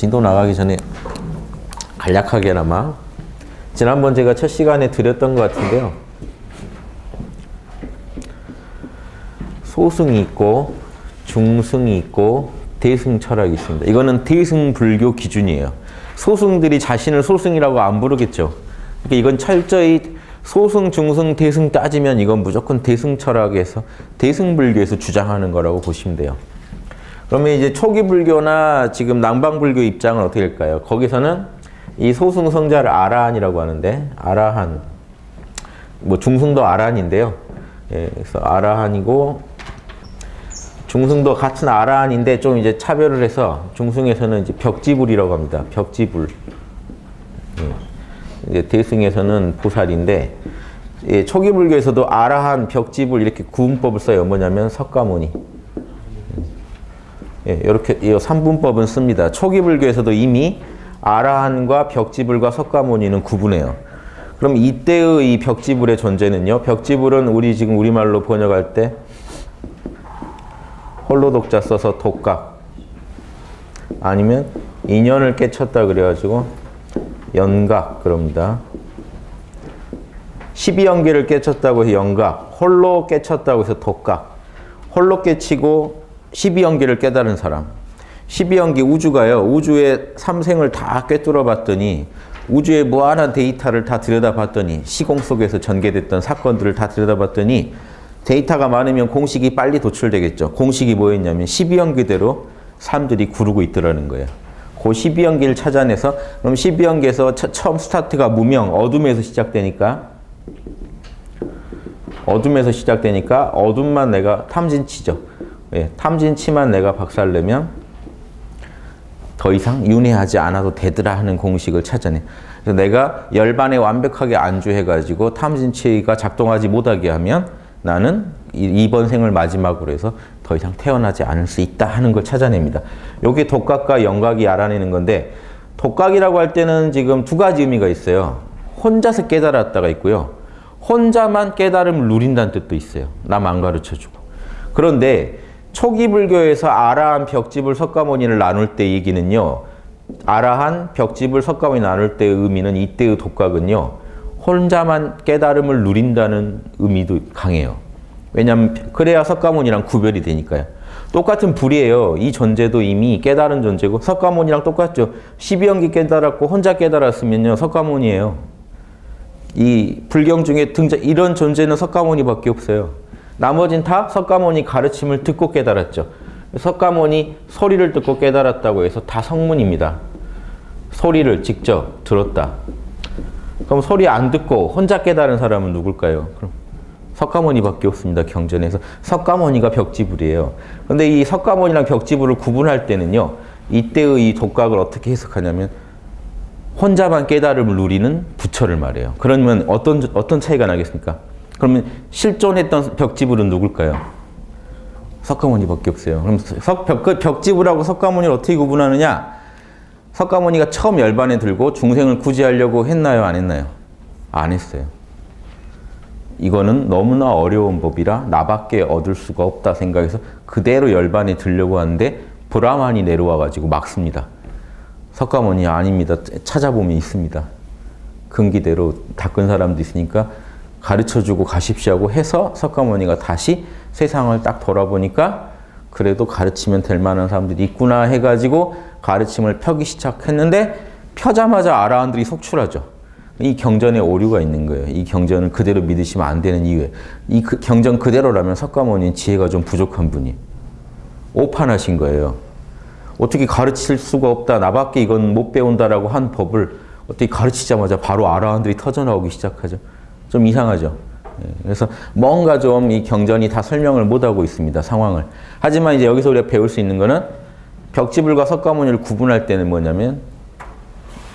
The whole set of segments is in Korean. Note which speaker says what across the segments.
Speaker 1: 진도 나가기 전에 간략하게나마 지난번 제가 첫 시간에 드렸던 것 같은데요. 소승이 있고 중승이 있고 대승 철학이 있습니다. 이거는 대승 불교 기준이에요. 소승들이 자신을 소승이라고 안 부르겠죠. 그러니까 이건 철저히 소승, 중승, 대승 따지면 이건 무조건 대승 철학에서 대승 불교에서 주장하는 거라고 보시면 돼요. 그러면 이제 초기 불교나 지금 남방 불교 입장은 어떻게 될까요? 거기서는 이 소승 성자를 아라한이라고 하는데, 아라한, 뭐 중승도 아라한인데요. 예, 그래서 아라한이고 중승도 같은 아라한인데 좀 이제 차별을 해서 중승에서는 이제 벽지불이라고 합니다. 벽지불. 예. 이제 대승에서는 보살인데, 예, 초기 불교에서도 아라한, 벽지불 이렇게 구분법을 써요. 뭐냐면 석가모니. 예, 이렇게 이 3분법은 씁니다. 초기 불교에서도 이미 아라한과 벽지불과 석가모니는 구분해요. 그럼 이때의 이 벽지불의 존재는요. 벽지불은 우리 지금 우리말로 번역할 때 홀로 독자 써서 독각, 아니면 인연을 깨쳤다 그래가지고 연각 그럽니다. 12연계를 깨쳤다고 해서 연각, 홀로 깨쳤다고 해서 독각. 홀로 깨치고 12연계를 깨달은 사람. 12연계 우주가요. 우주의 삼생을 다 꿰뚫어 봤더니 우주의 무한한 데이터를 다 들여다봤더니 시공 속에서 전개됐던 사건들을 다 들여다봤더니 데이터가 많으면 공식이 빨리 도출되겠죠. 공식이 뭐였냐면 12연계대로 사람들이 구르고 있더라는 거예요. 그 12연계를 찾아내서 그럼 12연계에서 처음 스타트가 무명, 어둠에서 시작되니까 어둠만 내가 탐진치죠. 예, 탐진치만 내가 박살내면 더 이상 윤회하지 않아도 되더라 하는 공식을 찾아내. 그래서 내가 열반에 완벽하게 안주해가지고 탐진치가 작동하지 못하게 하면 나는 이번 생을 마지막으로 해서 더 이상 태어나지 않을 수 있다 하는 걸 찾아냅니다. 이게 독각과 연각이 알아내는 건데, 독각이라고 할 때는 지금 두 가지 의미가 있어요. 혼자서 깨달았다가 있고요. 혼자만 깨달음을 누린다는 뜻도 있어요. 남 안 가르쳐주고. 그런데 초기 불교에서 아라한, 벽지불, 석가모니를 나눌 때 얘기는요. 아라한, 벽지불, 서가모니 나눌 때의 의미는 이때의 독각은요. 혼자만 깨달음을 누린다는 의미도 강해요. 왜냐하면 그래야 석가모니랑 구별이 되니까요. 똑같은 불이에요. 이 존재도 이미 깨달은 존재고 석가모니랑 똑같죠. 12연계 깨달았고 혼자 깨달았으면요. 석가모니예요. 이 불경 중에 이런 존재는 석가모니밖에 없어요. 나머진 다 석가모니 가르침을 듣고 깨달았죠. 석가모니 소리를 듣고 깨달았다고 해서 다 성문입니다. 소리를 직접 들었다. 그럼 소리 안 듣고 혼자 깨달은 사람은 누굴까요? 그럼 석가모니밖에 없습니다. 경전에서. 석가모니가 벽지불이에요. 그런데 이 석가모니랑 벽지불을 구분할 때는요. 이때의 이 독각을 어떻게 해석하냐면 혼자만 깨달음을 누리는 부처를 말해요. 그러면 어떤 차이가 나겠습니까? 그러면 실존했던 벽지불은 누굴까요? 석가모니밖에 없어요. 그럼 벽지불하고 석가모니를 어떻게 구분하느냐? 석가모니가 처음 열반에 들고 중생을 구제하려고 했나요? 안 했나요? 안 했어요. 이거는 너무나 어려운 법이라 나밖에 얻을 수가 없다 생각해서 그대로 열반에 들려고 하는데 브라만이 내려와가지고 막습니다. 석가모니 아닙니다. 찾아보면 있습니다. 근기대로 닦은 사람도 있으니까 가르쳐주고 가십시오 하고 해서 석가모니가 다시 세상을 딱 돌아보니까 그래도 가르치면 될 만한 사람들이 있구나 해가지고 가르침을 펴기 시작했는데 펴자마자 아라한들이 속출하죠. 이 경전에 오류가 있는 거예요. 이 경전을 그대로 믿으시면 안 되는 이유에 이 경전 그대로라면 석가모니는 지혜가 좀 부족한 분이 오판하신 거예요. 어떻게 가르칠 수가 없다. 나밖에 이건 못 배운다라고 한 법을 어떻게 가르치자마자 바로 아라한들이 터져나오기 시작하죠. 좀 이상하죠. 그래서 뭔가 좀 이 경전이 다 설명을 못하고 있습니다. 상황을. 하지만 이제 여기서 우리가 배울 수 있는 거는 벽지불과 석가모니를 구분할 때는 뭐냐면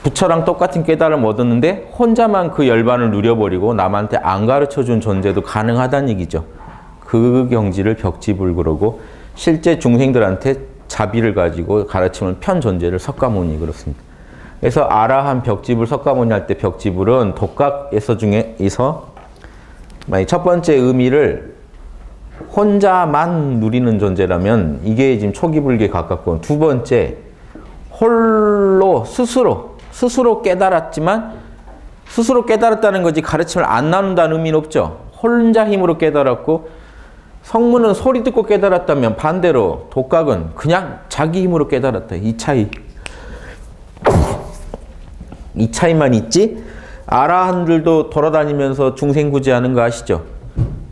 Speaker 1: 부처랑 똑같은 깨달음을 얻었는데 혼자만 그 열반을 누려버리고 남한테 안 가르쳐준 존재도 가능하다는 얘기죠. 그 경지를 벽지불 그러고 실제 중생들한테 자비를 가지고 가르침을 편 존재를 석가모니 그렇습니다. 그래서 아라한, 벽지불, 석가모니 할 때 벽지불은 독각에서 중에서 첫 번째 의미를 혼자만 누리는 존재라면 이게 지금 초기 불교에 가깝고 두 번째 홀로 스스로 깨달았지만 스스로 깨달았다는 거지 가르침을 안 나눈다는 의미는 없죠. 혼자 힘으로 깨달았고 성문은 소리 듣고 깨달았다면 반대로 독각은 그냥 자기 힘으로 깨달았다. 이 차이만 있지 아라한들도 돌아다니면서 중생구제하는 거 아시죠?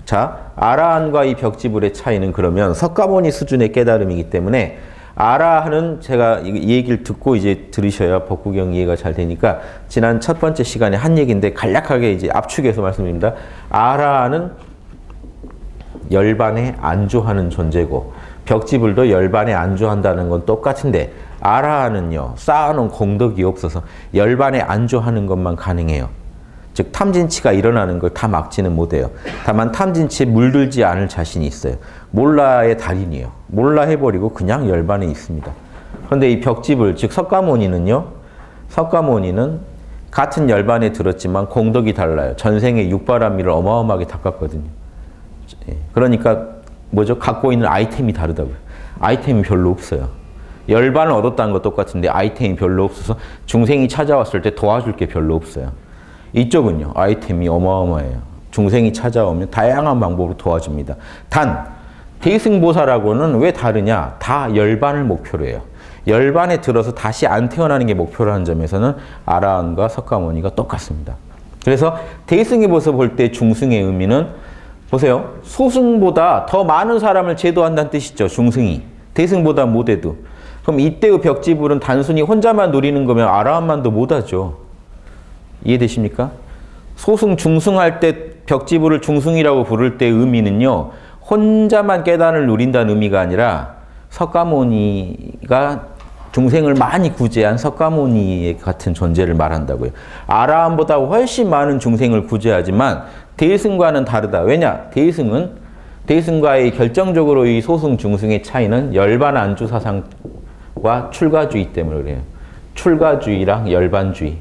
Speaker 1: 자, 아라한과 이 벽지불의 차이는 그러면 석가모니 수준의 깨달음이기 때문에 아라한은 제가 이 얘기를 듣고 이제 들으셔야 법구경 이해가 잘 되니까 지난 첫 번째 시간에 한 얘기인데 간략하게 이제 압축해서 말씀드립니다. 아라한은 열반에 안주하는 존재고 벽지불도 열반에 안주한다는 건 똑같은데 아라한은요 쌓아놓은 공덕이 없어서 열반에 안주하는 것만 가능해요. 즉 탐진치가 일어나는 걸 다 막지는 못해요. 다만 탐진치에 물들지 않을 자신이 있어요. 몰라의 달인이에요. 몰라 해버리고 그냥 열반에 있습니다. 그런데 이 벽지불 즉 석가모니는 같은 열반에 들었지만 공덕이 달라요. 전생에 육바라밀을 어마어마하게 닦았거든요. 그러니까 뭐죠? 갖고 있는 아이템이 다르다고요. 아이템이 별로 없어요. 열반을 얻었다는 거 똑같은데 아이템이 별로 없어서 중생이 찾아왔을 때 도와줄 게 별로 없어요. 이쪽은요. 아이템이 어마어마해요. 중생이 찾아오면 다양한 방법으로 도와줍니다. 단 대승보살하고는 왜 다르냐? 다 열반을 목표로 해요. 열반에 들어서 다시 안 태어나는 게 목표라는 점에서는 아라한과 석가모니가 똑같습니다. 그래서 대승의 모습 볼 때 중승의 의미는 보세요. 소승보다 더 많은 사람을 제도한다는 뜻이죠. 중승이. 대승보다 못해도. 그럼 이때의 벽지불은 단순히 혼자만 누리는 거면 아라한만도 못하죠. 이해되십니까? 소승, 중승할 때 벽지불을 중승이라고 부를 때의 의미는요. 혼자만 깨달음을 누린다는 의미가 아니라 석가모니가 중생을 많이 구제한 석가모니 같은 존재를 말한다고요. 아라한보다 훨씬 많은 중생을 구제하지만 대승과는 다르다. 왜냐? 대승과의 결정적으로 이 소승, 중승의 차이는 열반 안주 사상과 출가주의 때문에 그래요. 출가주의랑 열반주의.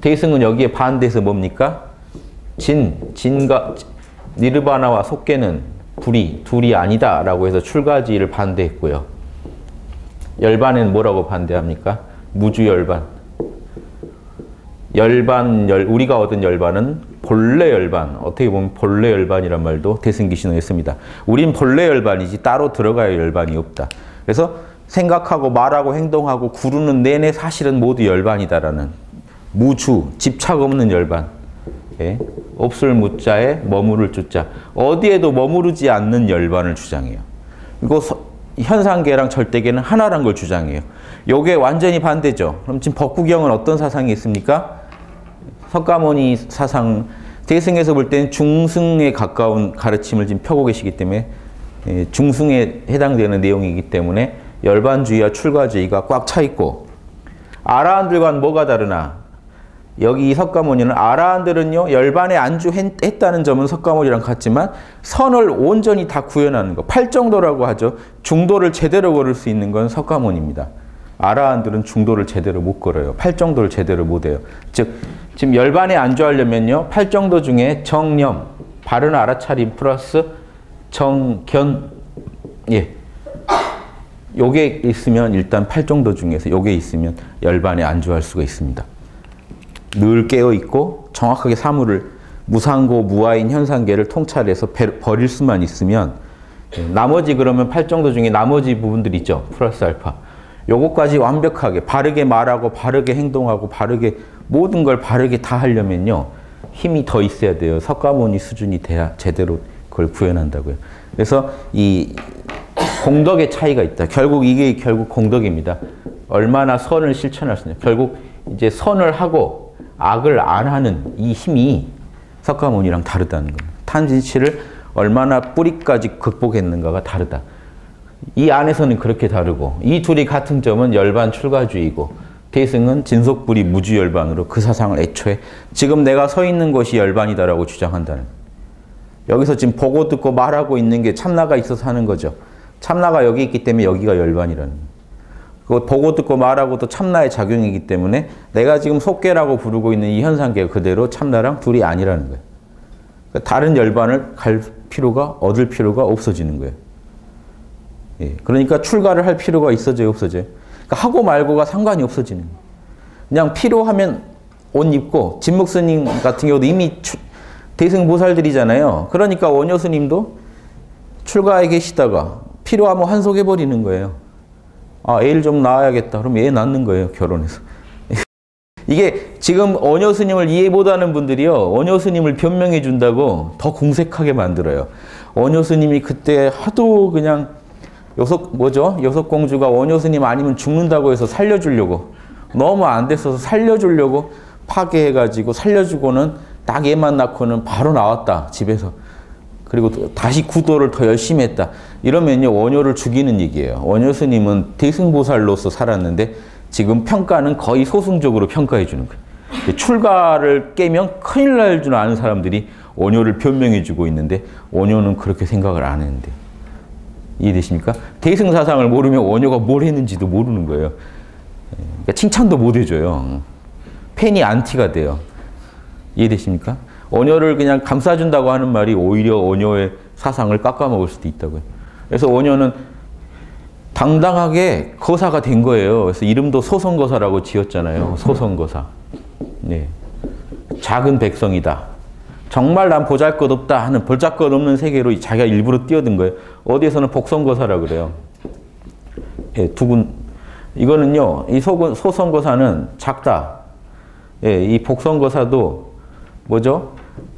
Speaker 1: 대승은 여기에 반대해서 뭡니까? 진과 니르바나와 속계는 둘이 아니다 라고 해서 출가주의를 반대했고요. 열반은 뭐라고 반대합니까? 무주열반. 우리가 얻은 열반은 본래 열반. 어떻게 보면 본래 열반이란 말도 대승기신호에 씁니다. 우린 본래 열반이지 따로 들어가야 열반이 없다. 그래서 생각하고 말하고 행동하고 구르는 내내 사실은 모두 열반이다라는 무주, 집착 없는 열반. 예? 없을 무자에 머무를 주자. 어디에도 머무르지 않는 열반을 주장해요. 그리고 현상계랑 절대계는 하나란 걸 주장해요. 요게 완전히 반대죠. 그럼 지금 법구경은 어떤 사상이 있습니까? 석가모니 사상, 대승에서 볼 때는 중승에 가까운 가르침을 지금 펴고 계시기 때문에 중승에 해당되는 내용이기 때문에 열반주의와 출가주의가 꽉 차 있고 아라한들과는 뭐가 다르나? 여기 석가모니는 아라한들은요 열반에 안주했다는 점은 석가모니랑 같지만 선을 온전히 다 구현하는 거 팔정도라고 하죠. 중도를 제대로 걸을 수 있는 건 석가모니입니다. 아라한들은 중도를 제대로 못 걸어요. 팔정도를 제대로 못 해요. 즉 지금 열반에 안주하려면요 팔정도 중에 정념, 바른 알아차림 플러스 정견 요게 있으면 일단 팔정도 중에서 요게 있으면 열반에 안주할 수가 있습니다. 늘 깨어있고 정확하게 사물을 무상고 무아인 현상계를 통찰해서 버릴 수만 있으면 나머지 그러면 팔정도 중에 나머지 부분들 있죠. 플러스 알파. 요것까지 완벽하게 바르게 말하고 바르게 행동하고 바르게 모든 걸 바르게 다 하려면요. 힘이 더 있어야 돼요. 석가모니 수준이 돼야 제대로 그걸 구현한다고요. 그래서 이 공덕의 차이가 있다. 이게 결국 공덕입니다. 얼마나 선을 실천할 수 있냐. 결국 이제 선을 하고 악을 안 하는 이 힘이 석가모니랑 다르다는 겁니다. 탐진치를 얼마나 뿌리까지 극복했는가가 다르다. 이 안에서는 그렇게 다르고 이 둘이 같은 점은 열반 출가주의고 대승은 진속불이 무주열반으로 그 사상을 애초에 지금 내가 서 있는 것이 열반이다라고 주장한다는 여기서 지금 보고 듣고 말하고 있는 게 참나가 있어서 하는 거죠. 참나가 여기 있기 때문에 여기가 열반이라는 거예요. 그거 보고 듣고 말하고도 참나의 작용이기 때문에 내가 지금 속계라고 부르고 있는 이 현상계가 그대로 참나랑 둘이 아니라는 거예요. 그러니까 다른 열반을 얻을 필요가 없어지는 거예요. 예, 그러니까 출가를 할 필요가 있어져요, 없어져요? 그러니까 하고 말고가 상관이 없어지는 거예요. 그냥 필요하면 옷 입고 진묵 스님 같은 경우도 이미 대승보살들이잖아요. 그러니까 원효 스님도 출가에 계시다가 필요하면 환속해버리는 거예요. 아, 애를 좀 낳아야겠다. 그럼 애 낳는 거예요. 결혼해서. 이게 지금 원효 스님을 이해 못하는 분들이요. 원효 스님을 변명해 준다고 더 공색하게 만들어요. 원효 스님이 그때 하도 그냥 여섯공주가 원효 스님 아니면 죽는다고 해서 살려주려고 너무 안 됐어서 살려주려고 파괴해가지고 살려주고는 딱 애만 낳고는 바로 나왔다. 집에서. 그리고 다시 구도를 더 열심히 했다. 이러면요. 원효를 죽이는 얘기예요. 원효 스님은 대승보살로서 살았는데 지금 평가는 거의 소승적으로 평가해 주는 거예요. 출가를 깨면 큰일 날 줄 아는 사람들이 원효를 변명해 주고 있는데 원효는 그렇게 생각을 안 했는데. 이해되십니까? 대승사상을 모르면 원효가 뭘 했는지도 모르는 거예요. 그러니까 칭찬도 못 해줘요. 팬이 안티가 돼요. 이해되십니까? 원효를 그냥 감싸준다고 하는 말이 오히려 원효의 사상을 깎아먹을 수도 있다고요. 그래서 원효는 당당하게 거사가 된 거예요. 그래서 이름도 소선거사라고 지었잖아요. 소선거사. 네. 작은 백성이다. 정말 난 보잘것없다 하는 볼잘것없는 세계로 자기가 일부러 뛰어든 거예요. 어디에서는 복선거사라고 그래요. 예, 두군. 이거는요. 이 소선거사는 작다. 예, 이 복선거사도 뭐죠?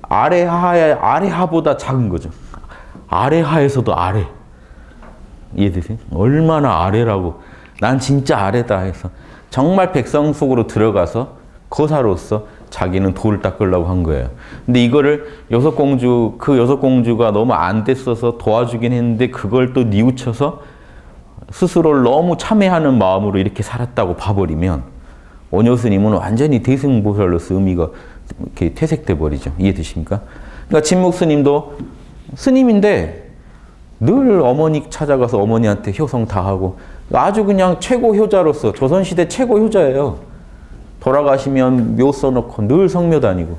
Speaker 1: 아래하보다 작은 거죠. 아래하에서도 아래. 이해되세요? 얼마나 아래라고. 난 진짜 아래다 해서 정말 백성 속으로 들어가서 거사로서 자기는 돌을 닦으려고 한 거예요. 근데 이거를 그 여섯공주가 너무 안 됐어서 도와주긴 했는데 그걸 또 뉘우쳐서 스스로를 너무 참회하는 마음으로 이렇게 살았다고 봐버리면 원효 스님은 완전히 대승보살로서 의미가 이렇게 퇴색돼 버리죠. 이해되십니까? 그러니까 진묵 스님도 스님인데 늘 어머니 찾아가서 어머니한테 효성 다 하고 아주 그냥 최고 효자로서 조선시대 최고 효자예요. 돌아가시면 묘 써놓고 늘 성묘 다니고.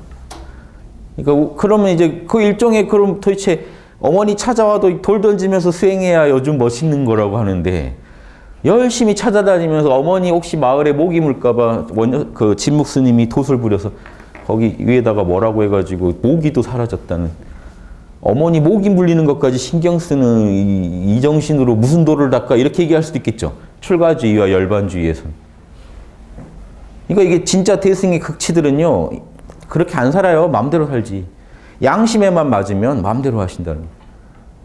Speaker 1: 그러니까 그러면 이제 그 일종의 그럼 도대체 어머니 찾아와도 돌 던지면서 수행해야 요즘 멋있는 거라고 하는데 열심히 찾아다니면서 어머니 혹시 마을에 모기 물까봐 그 진묵 스님이 돛을 부려서 거기 위에다가 뭐라고 해가지고 모기도 사라졌다는. 어머니 모기 물리는 것까지 신경 쓰는 이 정신으로 무슨 돌을 닦아 이렇게 얘기할 수도 있겠죠. 출가주의와 열반주의에서는. 그러니까 이게 진짜 대승의 극치들은요. 그렇게 안 살아요. 마음대로 살지. 양심에만 맞으면 마음대로 하신다는 거예요.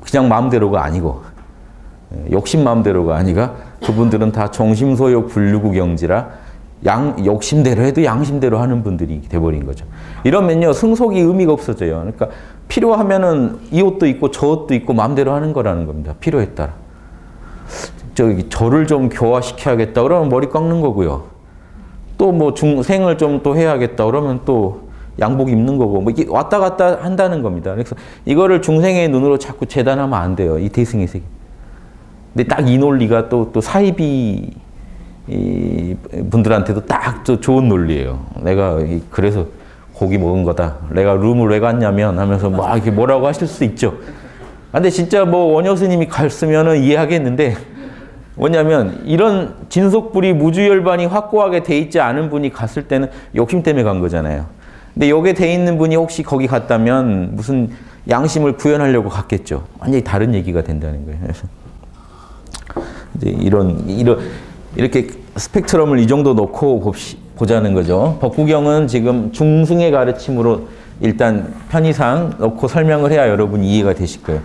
Speaker 1: 그냥 마음대로가 아니고 욕심 마음대로가 아니라 그분들은 다 정심소욕 불류구경지라 욕심대로 해도 양심대로 하는 분들이 돼버린 거죠. 이러면요. 승속이 의미가 없어져요. 그러니까 필요하면은 이 옷도 입고 저 옷도 입고 마음대로 하는 거라는 겁니다. 필요에 따라. 저를 좀 교화시켜야겠다 그러면 머리 깎는 거고요. 또 뭐 중생을 좀 또 해야겠다 그러면 또 양복 입는 거고 뭐 이게 왔다 갔다 한다는 겁니다. 그래서 이거를 중생의 눈으로 자꾸 재단하면 안 돼요. 이 대승의 세계. 근데 딱 이 논리가 또 사이비 분들한테도 딱 좋은 논리예요. 내가 그래서 고기 먹은 거다. 내가 룸을 왜 갔냐면 하면서 막 이렇게 뭐라고 하실 수 있죠. 근데 진짜 뭐 원효 스님이 갔으면은 이해하겠는데 뭐냐면 이런 진속불이 무주열반이 확고하게 돼 있지 않은 분이 갔을 때는 욕심 때문에 간 거잖아요. 근데 여기에 돼 있는 분이 혹시 거기 갔다면 무슨 양심을 구현하려고 갔겠죠. 완전히 다른 얘기가 된다는 거예요. 그래서 이제 이렇게 스펙트럼을 이 정도 놓고 보자는 거죠. 법구경은 지금 중승의 가르침으로 일단 편의상 놓고 설명을 해야 여러분이 이해가 되실 거예요.